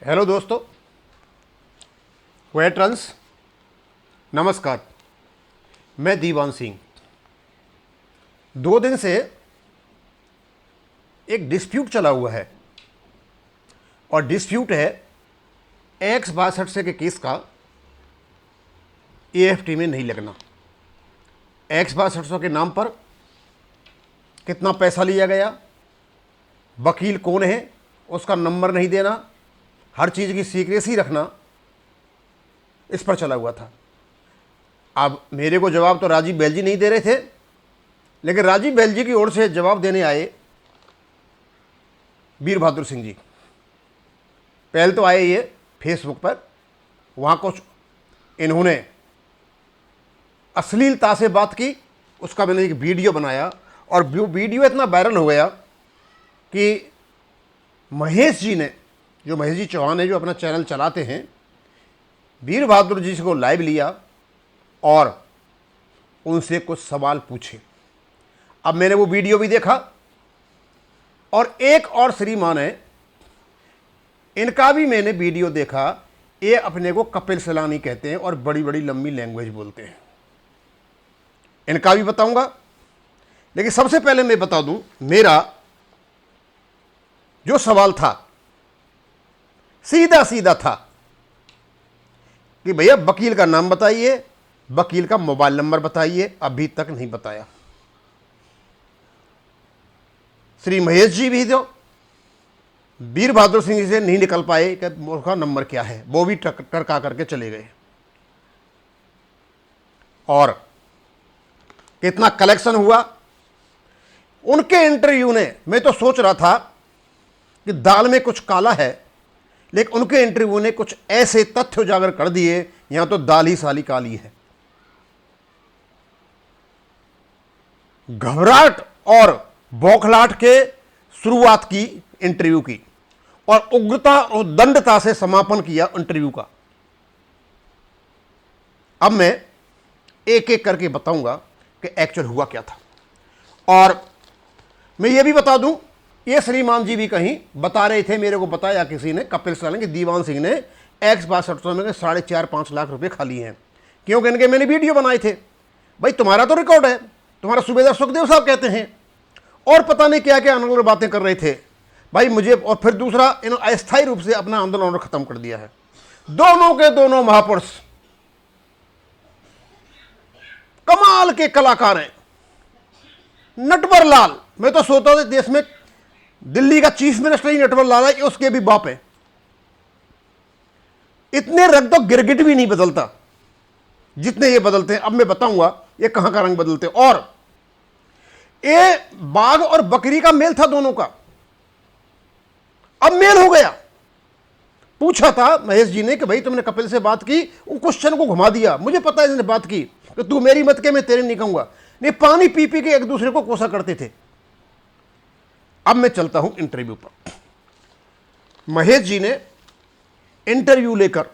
Hello दोस्तों, veterans, नमस्कार। मैं दीवान सिंह। 2 दिन से एक डिस्प्यूट चला हुआ है और डिस्प्यूट है X62 से के केस का AFT में नहीं लगना। X62 के नाम पर कितना पैसा लिया गया, वकील कौन है, उसका नंबर नहीं देना, हर चीज़ की सीक्रेसी रखना, इस पर चला हुआ था। अब मेरे को जवाब तो राजीव बैलजी नहीं दे रहे थे, लेकिन राजीव बैलजी की ओर से जवाब देने आए वीर बहादुर सिंह जी। पहले तो आए ये फेसबुक पर, वहाँ कुछ इन्होंने अश्लीलता से बात की, उसका मैंने एक वीडियो बनाया और वीडियो इतना वायरल हो गया कि महेश जी ने, जो महेश जी चौहान है, जो अपना चैनल चलाते हैं, वीर बहादुर जी को लाइव लिया और उनसे कुछ सवाल पूछे। अब मैंने वो वीडियो भी देखा और एक और श्रीमान है, इनका भी मैंने वीडियो देखा। ये अपने को कपिल सैलानी कहते हैं और बड़ी बड़ी लंबी लैंग्वेज बोलते हैं। इनका भी बताऊंगा, लेकिन सबसे पहले मैं बता दूं, मेरा जो सवाल था सीधा सीधा था कि भैया वकील का नाम बताइए, वकील का मोबाइल नंबर बताइए। अभी तक नहीं बताया। श्री महेश जी भी तो वीर बहादुर सिंह जी से नहीं निकल पाए कि उसका नंबर क्या है, वो भी टरका करके चले गए। और कितना कलेक्शन हुआ उनके इंटरव्यू ने। मैं तो सोच रहा था कि दाल में कुछ काला है, लेकिन उनके इंटरव्यू ने कुछ ऐसे तथ्य उजागर कर दिए, यहां तो दाल ही साली काली है। घबराहट और बौखलाहट के शुरुआत की इंटरव्यू की और उग्रता और दंडता से समापन किया इंटरव्यू का। अब मैं एक एक करके बताऊंगा कि एक्चुअल हुआ क्या था। और मैं ये भी बता दूं, ये श्रीमान जी भी कहीं बता रहे थे, मेरे को बताया किसी ने, कपिल सैलानी, दीवान सिंह ने X62 में 4.5-5 लाख रुपए खाली हैं, क्योंकि इनके मैंने वीडियो बनाए थे। भाई तुम्हारा तो रिकॉर्ड है, तुम्हारा सूबेदार सुखदेव साहब कहते हैं, और पता नहीं क्या क्या अनर्गल बातें कर रहे थे भाई मुझे। और फिर दूसरा, इन्होंने अस्थायी रूप से अपना आंदोलन खत्म कर दिया है। दोनों के दोनों महापुरुष कमाल के कलाकार हैं। नटवर लाल, मैं तो सोचता हूं देश में दिल्ली का चीफ मिनिस्टर ही नटवर लाल है, उसके भी बाप है। इतने रंग तो गिरगिट भी नहीं बदलता जितने ये बदलते हैं। अब मैं बताऊंगा ये कहां का रंग बदलते हैं। और ये बाघ और बकरी का मेल था दोनों का, अब मेल हो गया। पूछा था महेश जी ने कि भाई तुमने कपिल से बात की, उन क्वेश्चन को घुमा दिया। मुझे पता है इसने बात की कि तू मेरी मत के, मैं तेरे नहीं कहूंगा। नहीं, पानी पी पी के एक दूसरे को कोसा करते थे। अब मैं चलता हूं इंटरव्यू पर। महेश जी ने इंटरव्यू लेकर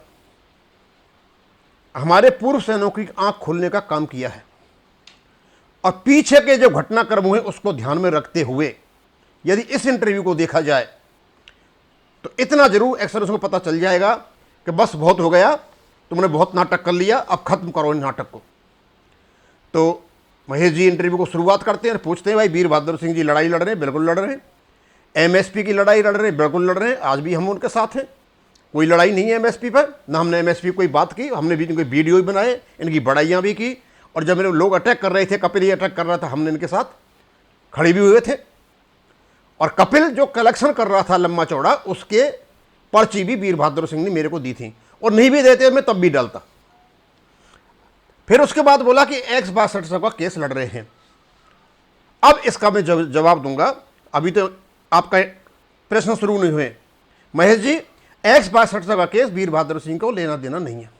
हमारे पूर्व सैनिकों की आंख खोलने का काम किया है और पीछे के जो घटनाक्रम हुए उसको ध्यान में रखते हुए यदि इस इंटरव्यू को देखा जाए तो इतना जरूर एक्सर्स को पता चल जाएगा कि बस बहुत हो गया, तुमने बहुत नाटक कर लिया, अब खत्म करो इन नाटक को। तो महेश जी इंटरव्यू को शुरुआत करते हैं, पूछते हैं भाई वीर बहादुर सिंह जी लड़ाई लड़ रहे हैं? बिल्कुल लड़ रहे हैं। एमएसपी की लड़ाई लड़ रहे हैं? बिल्कुल लड़ रहे हैं, आज भी हम उनके साथ हैं। कोई लड़ाई नहीं है एमएसपी पर, ना हमने एमएसपी कोई बात की, हमने भी इनके वीडियो भी बनाए, इनकी बड़ाइयाँ भी की। और जब मेरे लोग अटैक कर रहे थे, कपिल ही अटैक कर रहा था, हमने इनके साथ खड़े भी हुए थे। और कपिल जो कलेक्शन कर रहा था लंबा चौड़ा, उसके पर्ची भी वीर बहादुर सिंह ने मेरे को दी थी, और नहीं भी देते मैं तब भी डालता। फिर उसके बाद बोला कि X62 का केस लड़ रहे हैं। अब इसका मैं जवाब दूंगा, अभी तो आपका प्रश्न शुरू नहीं हुए। महेश जी, X62 का केस वीर बहादुर सिंह को लेना देना नहीं है।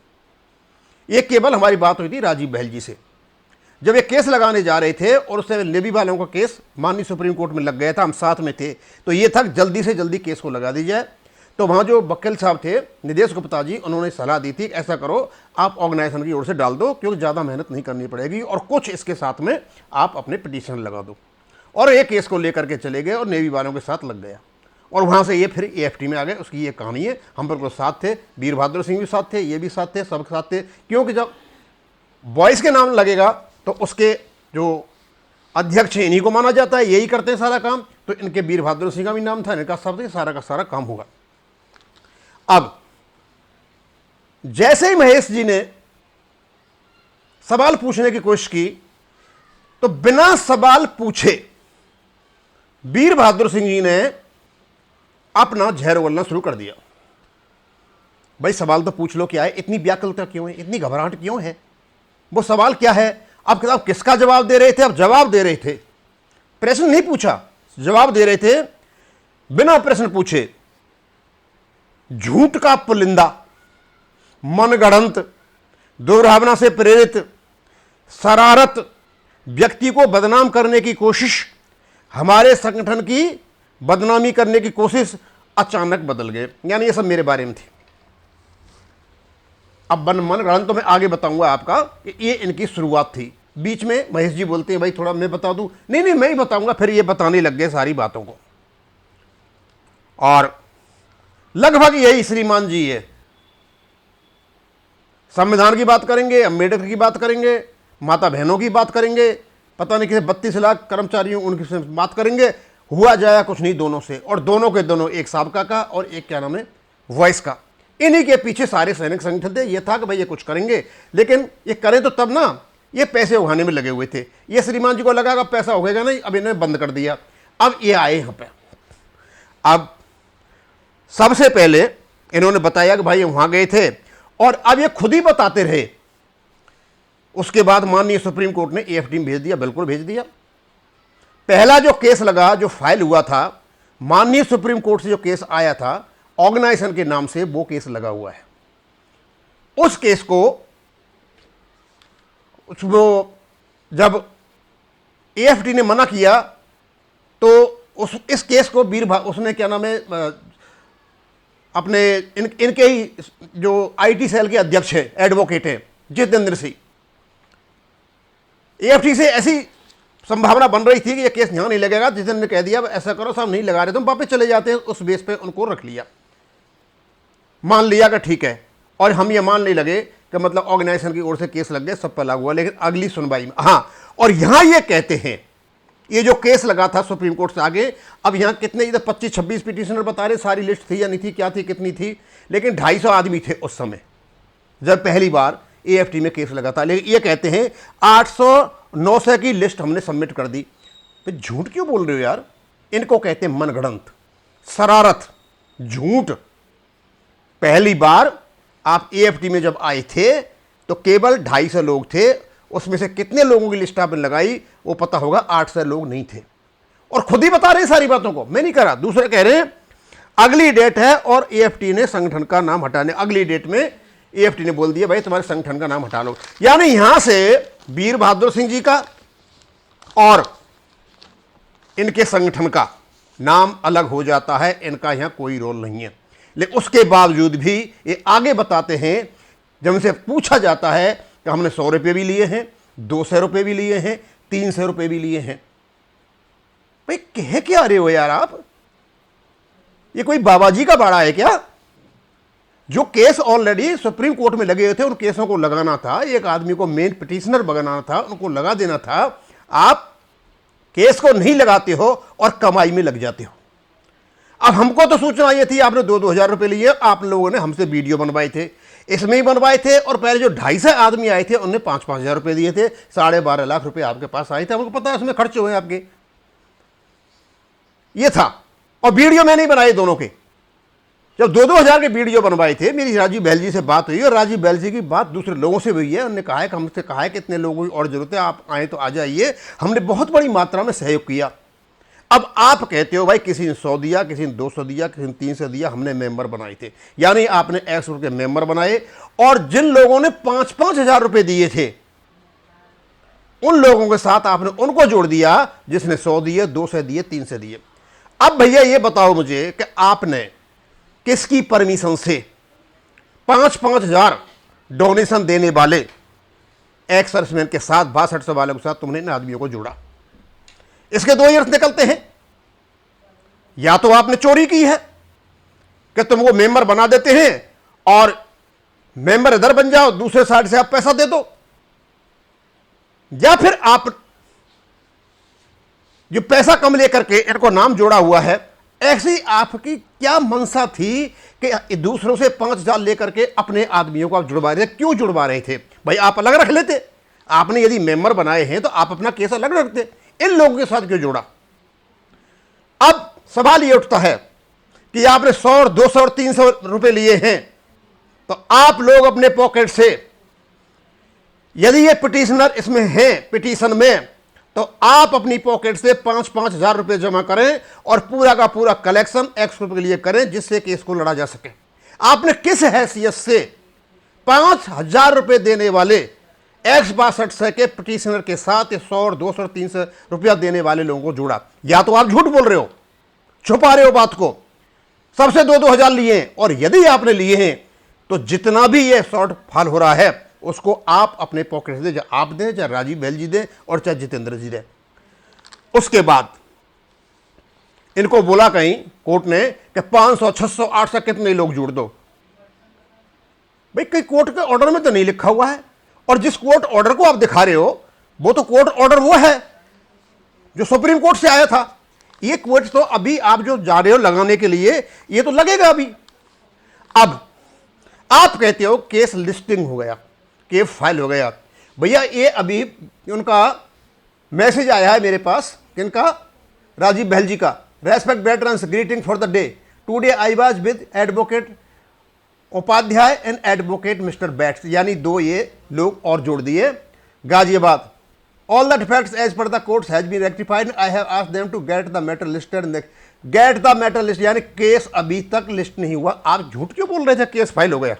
ये केवल हमारी बात हुई थी राजीव बहल जी से, जब ये केस लगाने जा रहे थे और उससे नेवी वालों का केस माननीय सुप्रीम कोर्ट में लग गया था, हम साथ में थे, तो ये था जल्दी से जल्दी केस को लगा दी जाए। तो वहाँ जो वकील साहब थे, निदेश गुप्ता जी, उन्होंने सलाह दी थी ऐसा करो आप ऑर्गेनाइजेशन की ओर से डाल दो, क्योंकि ज़्यादा मेहनत नहीं करनी पड़ेगी, और कुछ इसके साथ में आप अपने पिटीशन लगा दो। और एक केस को लेकर के चले गए और नेवी वालों के साथ लग गया। और वहाँ से ये फिर AFT में आ गए। उसकी ये कहानी है। हम बिल्कुल साथ थे, वीर बहादुर सिंह भी साथ थे, ये भी साथ थे, सब साथ थे। क्योंकि जब बॉयज़ के नाम लगेगा तो उसके जो अध्यक्ष हैं इन्हीं को माना जाता है, यही करते हैं सारा काम। तो इनके वीर बहादुर सिंह का भी नाम था, इनका सब सारा का सारा काम होगा। अब जैसे ही महेश जी ने सवाल पूछने की कोशिश की तो बिना सवाल पूछे वीर बहादुर सिंह जी ने अपना जहर उगलना शुरू कर दिया। भाई सवाल तो पूछ लो, क्या है, इतनी व्याकुलता क्यों है, इतनी घबराहट क्यों है, वो सवाल क्या है। अब किसका जवाब दे रहे थे? अब जवाब दे रहे थे, प्रश्न नहीं पूछा, जवाब दे रहे थे बिना प्रश्न पूछे। झूठ का पुलिंदा, मनगढ़ंत, दुर्भावना से प्रेरित, शरारत, व्यक्ति को बदनाम करने की कोशिश, हमारे संगठन की बदनामी करने की कोशिश अचानक बदल गए। यानी ये सब मेरे बारे में थी। अब मनगढ़ंत तो मैं आगे बताऊंगा आपका, ये इनकी शुरुआत थी। बीच में महेश जी बोलते हैं भाई थोड़ा मैं बता दूं, नहीं मैं ही बताऊंगा। फिर ये बताने लग गए सारी बातों को, और लगभग यही श्रीमान जी है। संविधान की बात करेंगे, अम्बेडकर की बात करेंगे, माता बहनों की बात करेंगे, पता नहीं किसी 32 लाख कर्मचारियों उनकी से बात करेंगे। हुआ जाया कुछ नहीं दोनों से, और दोनों के दोनों, एक साबका का और एक क्या नाम है वॉइस का। इन्हीं के पीछे सारे सैनिक संगठन थे। ये था कि भाई ये कुछ करेंगे, लेकिन ये करें तो तब ना, ये पैसे उगाने में लगे हुए थे। ये श्रीमान जी को लगा कि पैसा उगेगा नहीं, अब इन्हें बंद कर दिया। अब ये आए यहाँ पे। अब सबसे पहले इन्होंने बताया कि भाई वहाँ गए थे, और अब ये खुद ही बताते रहे। उसके बाद माननीय सुप्रीम कोर्ट ने AFT में भेज दिया, बिल्कुल भेज दिया। पहला जो केस लगा, जो फाइल हुआ था, माननीय सुप्रीम कोर्ट से जो केस आया था ऑर्गेनाइजेशन के नाम से, वो केस लगा हुआ है। उस केस को वो जब AFT ने मना किया तो इस केस को उसने क्या नाम है अपने इनके ही जो IT सेल के अध्यक्ष हैं, एडवोकेट हैं जितेंद्र सिंह, AFT से ऐसी संभावना बन रही थी कि ये केस यहां नहीं लगेगा। जितेंद्र ने कह दिया ऐसा करो साहब नहीं लगा रहे तुम वापस चले जाते हैं। उस बेस पे उनको रख लिया, मान लिया कि ठीक है, और हम ये मान नहीं लगे कि मतलब ऑर्गेनाइजेशन की ओर से केस लग गए, सब पर लागू हुआ। लेकिन अगली सुनवाई में हाँ, और यहां ये कहते हैं ये जो केस लगा था सुप्रीम कोर्ट से आगे, अब यहां कितने इधर 25-26 पिटिशनर बता रहे, सारी लिस्ट थी या नहीं थी, क्या थी, कितनी थी, लेकिन 250 आदमी थे उस समय जब पहली बार AFT में केस लगा था। लेकिन ये कहते हैं 800-900 की लिस्ट हमने सबमिट कर दी। तो झूठ क्यों बोल रहे हो यार? इनको कहते हैं मनगढ़ंत, शरारत, झूठ। पहली बार आप AFT में जब आए थे तो केवल 250 लोग थे, उसमें से कितने लोगों की लिस्ट आपने लगाई वो पता होगा, 800 लोग नहीं थे। और खुद ही बता रहे सारी बातों को, मैं नहीं करा। दूसरे कह रहे हैं अगली डेट है और AFT ने संगठन का नाम हटाने, अगली डेट में AFT ने बोल दिया भाई तुम्हारे संगठन का नाम हटा लो। यानी यहां से वीर बहादुर सिंह जी का और इनके संगठन का नाम अलग हो जाता है, इनका यहां कोई रोल नहीं है। लेकिन उसके बावजूद भी ये आगे बताते हैं, जब इनसे पूछा जाता है कि हमने 100 रुपये भी लिए हैं, 200 रुपये भी लिए हैं, 300 रुपये भी लिए हैं। भाई कह क्या रहे हो यार आप? ये कोई बाबा जी का बाड़ा है क्या? जो केस ऑलरेडी सुप्रीम कोर्ट में लगे हुए थे उन केसों को लगाना था, एक आदमी को मेन पिटिशनर बनाना था, उनको लगा देना था। आप केस को नहीं लगाते हो और कमाई में लग जाते हो। अब हमको तो सूचना ये थी आपने 2-2 हज़ार रुपये लिए, आप लोगों ने हमसे वीडियो बनवाए थे, इसमें ही बनवाए थे। और पहले जो 250 आदमी आए थे उन्हें 5-5 हज़ार रुपये दिए थे, 12.5 लाख रुपये आपके पास आए थे। हमको पता है उसमें खर्च हुए आपके, ये था। और वीडियो मैंने ही बनाए दोनों के। जब 2-2 हज़ार के वीडियो बनवाए थे, मेरी राजीव बहल जी से बात हुई, और राजीव बहल जी की बात दूसरे लोगों से भी हुई है। उन्होंने कहा है कि हमसे कहा है कि इतने लोगों की और जरूरत है, आप आए तो आ जाइए। हमने बहुत बड़ी मात्रा में सहयोग किया। अब आप कहते हो भाई किसी ने 100 दिया, किसी ने 200 दिया, किसी ने 300 दिया, हमने मेंबर बनाए थे। यानी आपने X रुपये मेंबर बनाए, और जिन लोगों ने 5-5 हज़ार रुपये दिए थे उन लोगों के साथ आपने उनको जोड़ दिया जिसने 100 दिए, 200 दिए, 300 दिए। अब भैया ये बताओ मुझे कि आपने किसकी परमिशन से 5-5 हज़ार डोनेशन देने वाले एक्स सर्विसमैन के साथ, 6200 वालों के साथ तुमने इन आदमियों को जोड़ा? इसके दो ही अर्थ निकलते हैं। या तो आपने चोरी की है कि तुमको मेंबर बना देते हैं और मेंबर इधर बन जाओ, दूसरे साइड से आप पैसा दे दो, या फिर आप जो पैसा कम लेकर के इनको नाम जोड़ा हुआ है, ऐसी आपकी क्या मंशा थी कि दूसरों से 5,000 लेकर के अपने आदमियों को आप जुड़वा रहे थे? क्यों जुड़वा रहे थे भाई? आप अलग रख लेते। आपने यदि मेंबर बनाए हैं तो आप अपना केस अलग रखते, इन लोगों के साथ क्यों जोड़ा? अब सवाल ये उठता है कि आपने 100 और 200 और 300 रुपए लिए हैं, तो आप लोग अपने पॉकेट से, यदि ये पिटीशनर इसमें हैं पिटीशन में, तो आप अपनी पॉकेट से 5-5 हजार रुपए जमा करें और पूरा का पूरा कलेक्शन एक्स ग्रुप के लिए करें, जिससे केस को लड़ा जा सके। आपने किस हैसियत से 5,000 रुपए देने वाले X62 के पिटीशनर के साथ 100 और 200 और 300 रुपया देने वाले लोगों को जोड़ा? या तो आप झूठ बोल रहे हो, छुपा रहे हो बात को, सबसे 2-2 हजार लिए हैं, और यदि आपने लिए हैं तो जितना भी ये शॉर्ट फॉल हो रहा है उसको आप अपने पॉकेट से, चाहे आप दें, चाहे राजीव बहल जी दें, और चाहे जितेंद्र जी दें। उसके बाद इनको बोला कहीं कोर्ट ने कि 500, 600, 800 कितने लोग जोड़ दो। भाई कहीं कोर्ट के ऑर्डर में तो नहीं लिखा हुआ है, और जिस कोर्ट ऑर्डर को आप दिखा रहे हो वो तो कोर्ट ऑर्डर वो है जो सुप्रीम कोर्ट से आया था। ये कोर्ट तो अभी आप जो जा रहे हो लगाने के लिए, ये तो लगेगा अभी। अब आप कहते हो केस लिस्टिंग हो गया, केस फाइल हो गया। भैया ये अभी उनका मैसेज आया है मेरे पास, किनका? राजीव बहल जी का। Respect veterans, greeting for the day. Today I was with advocate Upadhyay and advocate mister Bates, यानी 2 ये लोग और जोड़ दिए। Ghaziabad, all the defects as per the courts has been rectified, I have asked them to get the matter listed. Get the matter list, यानी case अभी तक list नहीं हुआ। आप झूठ क्यों बोल रहे थे केस फाइल हो गया?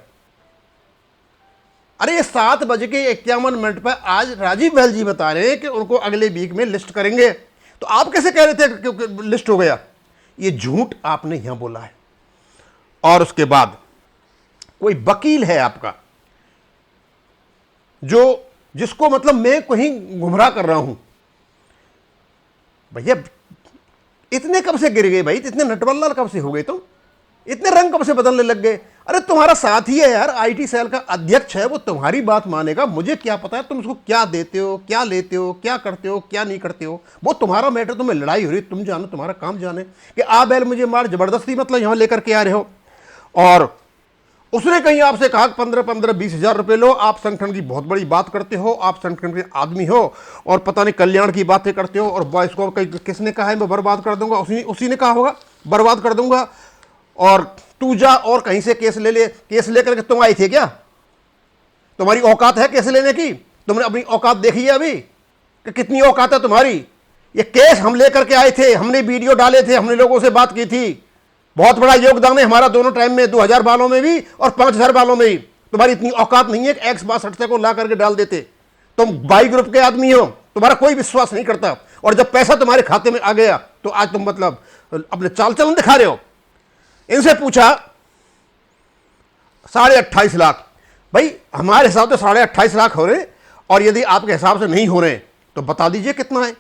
अरे 7:51 पर आज राजीव बहल जी बता रहे हैं कि उनको अगले वीक में लिस्ट करेंगे, तो आप कैसे कह रहे थे कि लिस्ट हो गया? ये झूठ आपने यहां बोला है। और उसके बाद कोई वकील है आपका जो, जिसको मतलब मैं कहीं गुमराह कर रहा हूं। भैया इतने कब से गिर गए भाई? इतने नटबल्ला कब से हो गए तुम? इतने रंग कब से बदलने लग गए? अरे तुम्हारा साथी है यार, आईटी सेल का अध्यक्ष है, वो तुम्हारी बात मानेगा। मुझे क्या पता है तुम उसको क्या देते हो, क्या लेते हो, क्या करते हो, क्या नहीं करते हो? वो तुम्हारा मैटर, तुम्हें लड़ाई हो रही, तुम जानो, तुम्हारा काम जाने कि आ बैल मुझे मार, जबरदस्ती मतलब यहां लेकर के आ रहे हो। और उसने कहीं आपसे कहा 15-20 हजार रुपए लो, आप संगठन की बहुत बड़ी बात करते हो, आप संगठन के आदमी हो और पता नहीं कल्याण की बातें करते हो, और बॉयस को किसने कहा है मैं बर्बाद कर दूंगा? उसी ने कहा होगा बर्बाद कर दूंगा। और तू जा और कहीं से केस ले ले। केस लेकर के तुम आई थे क्या? तुम्हारी औकात है केस लेने की? तुमने अपनी औकात देखी है अभी कि कितनी औकात है तुम्हारी? ये केस हम लेकर के आए थे, हमने वीडियो डाले थे, हमने लोगों से बात की थी। बहुत बड़ा योगदान है हमारा दोनों टाइम में, 2000 वालों में भी और 5000 वालों में भी। तुम्हारी इतनी औकात नहीं है कि X62 को ला करके डाल देते। तुम बाई ग्रुप के आदमी हो, तुम्हारा कोई विश्वास नहीं करता, और जब पैसा तुम्हारे खाते में आ गया तो आज तुम मतलब अपने चाल चलन दिखा रहे हो। इनसे पूछा 28.5 लाख। भाई हमारे हिसाब से 28.5 लाख हो रहे, और यदि आपके हिसाब से नहीं हो रहे तो बता दीजिए कितना है।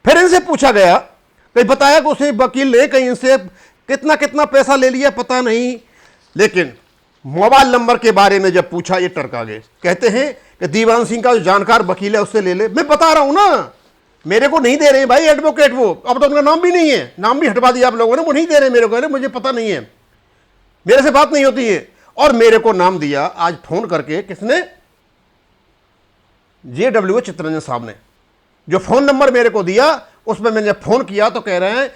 फिर इनसे पूछा गया, कहीं बताया कि उसे वकील ने कहीं इनसे कितना कितना पैसा ले लिया पता नहीं, लेकिन मोबाइल नंबर के बारे में जब पूछा ये टरका गए। कहते हैं कि दीवान सिंह का जो जानकार वकील है उससे ले ले। मैं बता रहा हूं ना, मेरे को नहीं दे रहे भाई एडवोकेट, वो अब तो उनका नाम भी नहीं है, नाम भी हटवा दिया आप लोगों ने, वो नहीं दे रहे मेरे को, मुझे पता नहीं है, मेरे से बात नहीं होती है। और मेरे को नाम दिया आज फोन करके, किसने? JW चित्तरंजन साहब ने, जो फोन नंबर मेरे को दिया उसमें मैंने फोन किया तो कह रहे हैं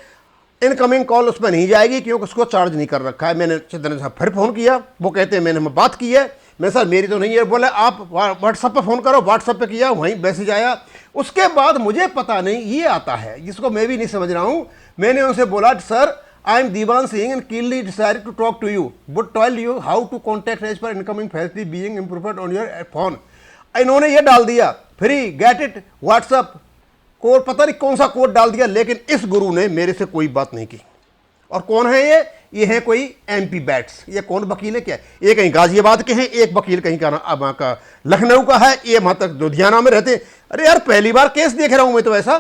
इनकमिंग कॉल उसमें नहीं जाएगी क्योंकि उसको चार्ज नहीं कर रखा है। मैंने चित्तरंजन साहब फिर फोन किया, वो कहते हैं मैंने बात की है। मैं सर मेरी तो नहीं है। बोले आप व्हाट्सएप पे फ़ोन करो। व्हाट्सएप पे किया, वहीं मैसेज आया। उसके बाद मुझे पता नहीं ये आता है जिसको मैं भी नहीं समझ रहा हूँ। मैंने उनसे बोला sir I am Diwan Singh and keenly decided to talk to you, but tell you how to contact as per incoming facility being improved on your phone. इन्होंने ये डाल दिया free get it WhatsApp code, पता नहीं कौन सा कोड डाल दिया, लेकिन इस गुरु ने मेरे से कोई बात नहीं की। और कौन है ये है कोई MP बैट्स। ये कौन वकील है क्या? ये कहीं गाजियाबाद के हैं, एक वकील कहीं का लखनऊ का है, ये वहां तक लुधियाना में रहते। अरे यार पहली बार केस देख रहा हूं मैं तो ऐसा।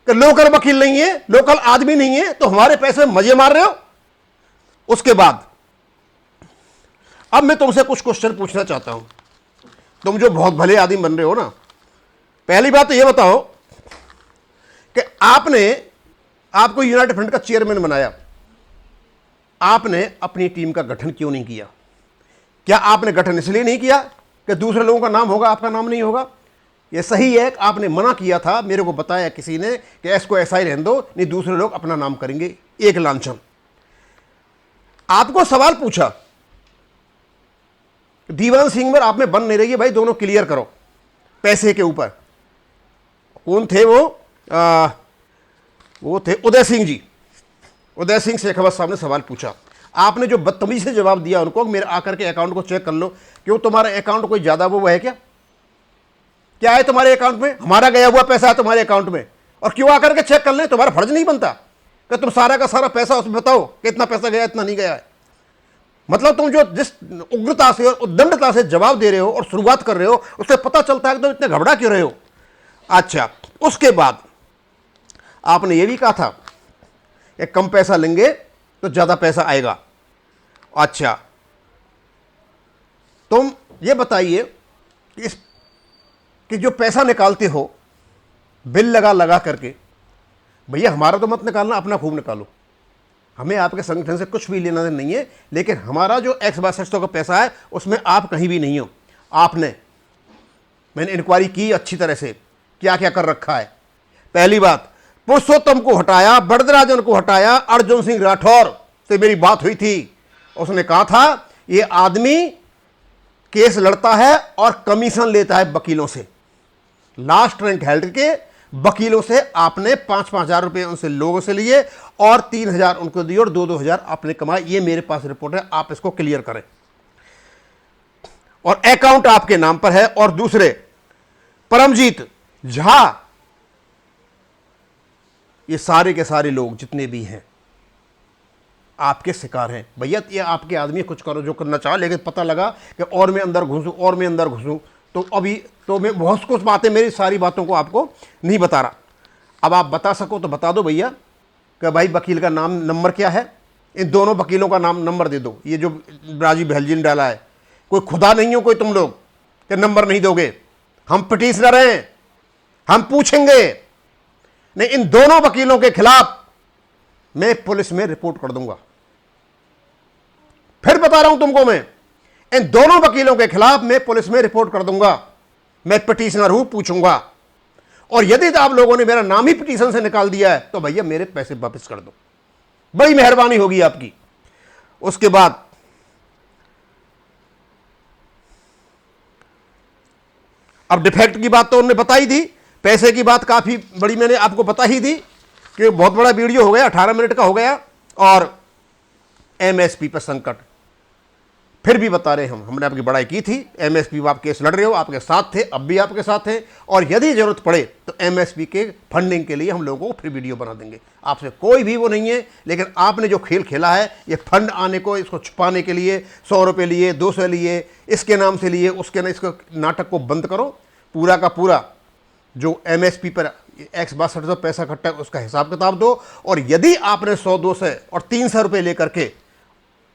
कि लोकल वकील नहीं है, लोकल आदमी नहीं है, तो हमारे पैसे में मजे मार रहे हो। उसके बाद अब मैं तुमसे कुछ क्वेश्चन पूछना चाहता हूं। तुम जो बहुत भले आदमी बन रहे हो ना, पहली बात तो यह बताओ कि आपको यूनाइटेड फ्रंट का चेयरमैन बनाया, आपने अपनी टीम का गठन क्यों नहीं किया? क्या आपने गठन इसलिए नहीं किया कि दूसरे लोगों का नाम होगा, आपका नाम नहीं होगा? यह सही है कि आपने मना किया था, मेरे को बताया किसी ने कि इसको ऐसा ही रहने दो, नहीं दूसरे लोग अपना नाम करेंगे। एक लांछन। आपको सवाल पूछा, दीवान सिंह पर आप में बन नहीं रही है भाई, दोनों क्लियर करो पैसे के ऊपर। कौन थे वो थे उदय सिंह जी। उदय सिंह शेखावत साहब ने सवाल पूछा, आपने जो बदतमीजी से जवाब दिया उनको, मेरे आकर के अकाउंट को चेक कर लो, क्यों तुम्हारा अकाउंट कोई ज्यादा वो है क्या है तुम्हारे अकाउंट में? हमारा गया हुआ पैसा है तुम्हारे अकाउंट में, और क्यों आकर के चेक कर लें? तुम्हारा फर्ज नहीं बनता कि तुम सारा का सारा पैसा उसमें बताओ कि इतना पैसा गया इतना नहीं गया है। मतलब तुम जो जिस उग्रता से और उद्दंडता से जवाब दे रहे हो और शुरुआत कर रहे हो, उससे पता चलता है कि तुम इतने घबरा क्यों रहे हो। अच्छा, उसके बाद आपने ये भी कहा था कि कम पैसा लेंगे तो ज्यादा पैसा आएगा। अच्छा, तुम ये बताइए कि जो पैसा निकालते हो बिल लगा करके, भैया हमारा तो मत निकालना, अपना खूब निकालो, हमें आपके संगठन से कुछ भी लेना देना नहीं है, लेकिन हमारा जो X62 का पैसा है उसमें आप कहीं भी नहीं हो। मैंने इंक्वायरी की अच्छी तरह से, क्या क्या कर रखा है। पहली बात, पुरुषोत्तम को हटाया, बरदराजन को हटाया, अर्जुन सिंह राठौर से मेरी बात हुई थी, उसने कहा था ये आदमी केस लड़ता है और कमीशन लेता है वकीलों से। लास्ट रैंक हेल्थ के वकीलों से आपने 5-5 हजार रुपए उनसे लोगों से लिए और 3,000 उनको दिए और 2-2 हजार आपने कमाए। ये मेरे पास रिपोर्ट है, आप इसको क्लियर करें। और अकाउंट आपके नाम पर है। और दूसरे, परमजीत झा, ये सारे के सारे लोग जितने भी हैं आपके शिकार हैं। भैया ये आपके आदमी कुछ करो जो करना चाहो, लेकिन पता लगा कि और मैं अंदर घुसूं तो अभी तो मैं बहुत कुछ बातें, मेरी सारी बातों को आपको नहीं बता रहा। अब आप बता सको तो बता दो भैया कि भाई वकील का नाम नंबर क्या है, इन दोनों वकीलों का नाम नंबर दे दो। ये जो राजीव बहलजी ने डाला है, कोई खुदा नहीं हो कोई तुम लोग कि नंबर नहीं दोगे। हम पिटीशनर हैं, हम पूछेंगे। नहीं, इन दोनों वकीलों के खिलाफ मैं पुलिस में रिपोर्ट कर दूंगा। फिर बता रहा हूं तुमको, मैं इन दोनों वकीलों के खिलाफ मैं पुलिस में रिपोर्ट कर दूंगा। मैं पिटीशनर हूं, पूछूंगा। और यदि आप लोगों ने मेरा नाम ही पिटीशन से निकाल दिया है तो भैया मेरे पैसे वापस कर दो, बड़ी मेहरबानी होगी आपकी। उसके बाद अब डिफेक्ट की बात तो उन्होंने बताई दी, पैसे की बात काफी बड़ी मैंने आपको बता ही दी कि बहुत बड़ा वीडियो हो गया, 18 मिनट का हो गया। और एमएसपी पर संकट फिर भी बता रहे हमने आपकी बड़ाई की थी। एमएसपी पर आप केस लड़ रहे हो, आपके साथ थे, अब भी आपके साथ हैं, और यदि जरूरत पड़े तो एमएसपी के फंडिंग के लिए हम लोगों को फिर वीडियो बना देंगे। आपसे कोई भी वो नहीं है, लेकिन आपने जो खेल खेला है, ये फंड आने को, इसको छुपाने के लिए 100 रुपये लिए, 200 लिए, इसके नाम से लिए, उसके नाम, इसको नाटक को बंद करो। पूरा का पूरा जो एमएसपी पर X62 पैसा इकट्ठा उसका हिसाब किताब दो। और यदि आपने 100, 200 और 300 रुपये लेकर के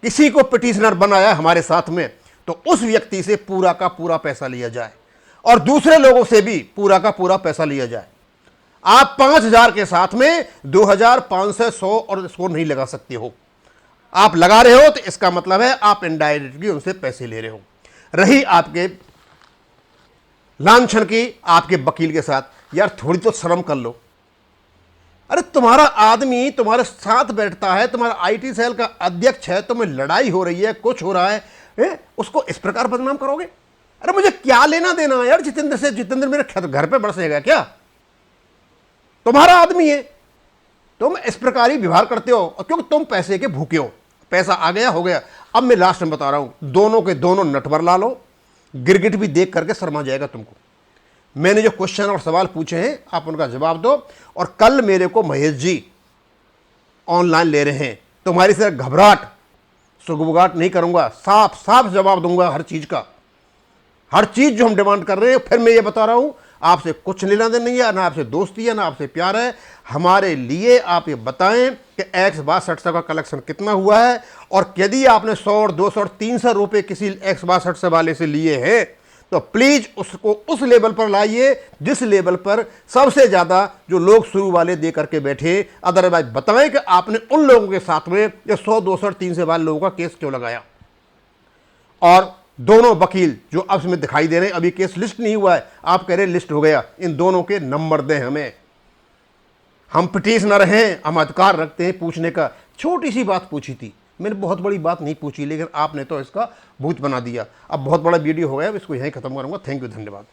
किसी को पिटीशनर बनाया हमारे साथ में, तो उस व्यक्ति से पूरा का पूरा पैसा लिया जाए और दूसरे लोगों से भी पूरा का पूरा पैसा लिया जाए। आप 5,000 के साथ में 2,000, 500, 100 और इसको नहीं लगा सकते हो। आप लगा रहे हो तो इसका मतलब है आप इनडायरेक्टली उनसे पैसे ले रहे हो। रही आपके लांछन की आपके वकील के साथ, यार थोड़ी तो शर्म कर लो। अरे तुम्हारा आदमी तुम्हारे साथ बैठता है, तुम्हारा आईटी सेल का अध्यक्ष है, तुम्हें लड़ाई हो रही है, कुछ हो रहा है, उसको इस प्रकार बदनाम करोगे? अरे मुझे क्या लेना देना यार जितेंद्र से? जितेंद्र मेरे घर पे बरसेगा क्या? तुम्हारा आदमी है, तुम इस प्रकार ही व्यवहार करते हो क्योंकि तुम पैसे के भूखे हो। पैसा आ गया, हो गया। अब मैं लास्ट में बता रहा हूं, दोनों के दोनों नटवर ला लो, गिरगिट भी देख करके शर्मा जाएगा तुमको। मैंने जो क्वेश्चन और सवाल पूछे हैं आप उनका जवाब दो। और कल मेरे को महेश जी ऑनलाइन ले रहे हैं, तुम्हारी तरह घबराहट सुगबुगाहट नहीं करूंगा, साफ साफ जवाब दूंगा हर चीज का, हर चीज जो हम डिमांड कर रहे हैं। फिर मैं ये बता रहा हूं, आपसे कुछ लेना देना नहीं है, ना आपसे दोस्ती है, ना आपसे प्यार है। हमारे लिए आप ये बताएं कि X62 का कलेक्शन कितना हुआ है, और यदि आपने 100 और 200 और 300 रुपये किसी X62 वाले से लिए हैं तो प्लीज उसको उस लेवल पर लाइए जिस लेवल पर सबसे ज्यादा जो लोग शुरू वाले दे करके बैठे। अदरवाइज बताएं कि आपने उन लोगों के साथ में ये 100, 200 और 300 वाले लोगों का केस क्यों लगाया। और दोनों वकील जो अब इसमें दिखाई दे रहे हैं, अभी केस लिस्ट नहीं हुआ है, आप कह रहे लिस्ट हो गया, इन दोनों के नंबर दें हमें। हम पिटिशनर हैं, हम अधिकार रखते हैं पूछने का। छोटी सी बात पूछी थी मैंने, बहुत बड़ी बात नहीं पूछी, लेकिन आपने तो इसका भूत बना दिया। अब बहुत बड़ा वीडियो हो गया, अब इसको यहीं खत्म करूंगा। थैंक यू, धन्यवाद।